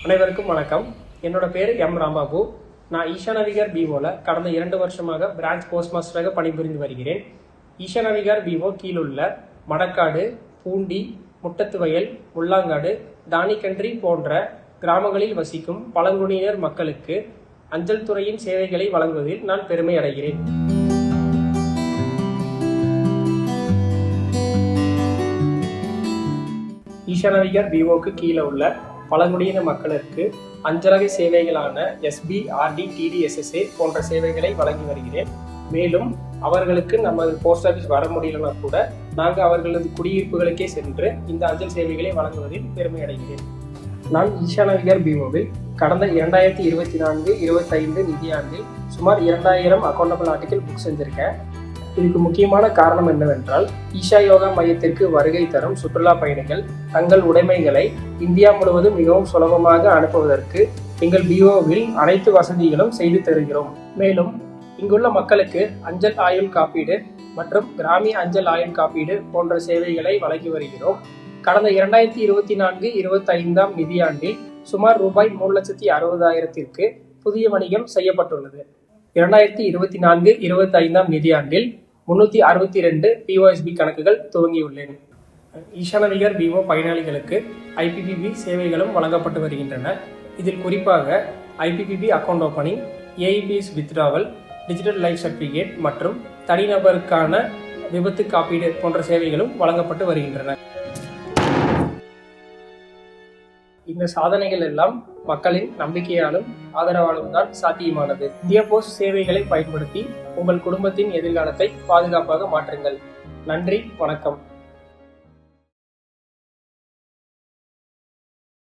அனைவருக்கும் வணக்கம். என்னோட பேர் எம் ராம்பாபு. நான் ஈஷா நவிகார் பிஓவில் கடந்த 2 வருஷமாக பிரான்ச் போஸ்ட் மாஸ்டராக பணிபுரிந்து வருகிறேன். ஈஷா நவிகார் பிஓ கீழுள்ள மடக்காடு, பூண்டி, முட்டத்துவயல், முள்ளாங்காடு, தானிக்கன்றி போன்ற கிராமங்களில் வசிக்கும் பழங்குடியினர் மக்களுக்கு அஞ்சல் துறையின் சேவைகளை வழங்குவதில் நான் பெருமை அடைகிறேன். ஈஷா நவிகார் பிஓக்கு கீழே உள்ள பழங்குடியின மக்களுக்கு அஞ்சலக சேவைகளான எஸ்பி, ஆர்டி, டிடிஎஸ்எஸ்ஏ போன்ற சேவைகளை வழங்கி வருகிறேன். மேலும் அவர்களுக்கு நமது போஸ்ட் ஆஃபீஸ் வர முடியலன்னா கூட நாங்கள் அவர்களது குடியிருப்புகளுக்கே சென்று இந்த அஞ்சல் சேவைகளை வழங்குவதில் பெருமை அடைகிறேன். நான் ஈஷா நவிகார் பிஓவில் கடந்த 2024-25 நிதியாண்டில் சுமார் 2000 அக்கௌண்டபிள் ஆர்டிக்கல் புக் செஞ்சிருக்கேன். இதுக்கு முக்கியமான காரணம் என்னவென்றால், ஈஷா யோகா மையத்திற்கு வருகை தரும் சுற்றுலா பயணிகள் தங்கள் உடைமைகளை இந்தியா முழுவதும் மிகவும் சுலபமாக அனுப்புவதற்கு எங்கள் பிஓவில் அனைத்து வசதிகளும் செய்து தருகிறோம். மேலும் இங்குள்ள மக்களுக்கு அஞ்சல் ஆயுள் காப்பீடு மற்றும் கிராமிய அஞ்சல் ஆயுள் காப்பீடு போன்ற சேவைகளை வழங்கி வருகிறோம். கடந்த 2024-25 நிதியாண்டில் சுமார் ரூபாய் 3,60,000 புதிய வணிகம் செய்யப்பட்டுள்ளது. 2024-25 நிதியாண்டில் 362 பிஓஎஸ்பி கணக்குகள் துவங்கியுள்ளேன். ஈஷா நவிகார் பிஓ பயனாளிகளுக்கு ஐபிபிபி சேவைகளும் வழங்கப்பட்டு வருகின்றன. இதில் குறிப்பாக IPPB account opening, AEPS withdrawal, digital life certificate மற்றும் தனிநபருக்கான விபத்து காப்பீடு போன்ற சேவைகளும் வழங்கப்பட்டு வருகின்றன. இந்த சாதனைகள் எல்லாம் மக்களின் நம்பிக்கையாலும் ஆதரவாலும் தான் சாத்தியமானது. இந்தியா போஸ்ட் சேவைகளை பயன்படுத்தி உங்கள் குடும்பத்தின் எதிர்காலத்தை பாதுகாப்பாக மாற்றுங்கள். நன்றி, வணக்கம்.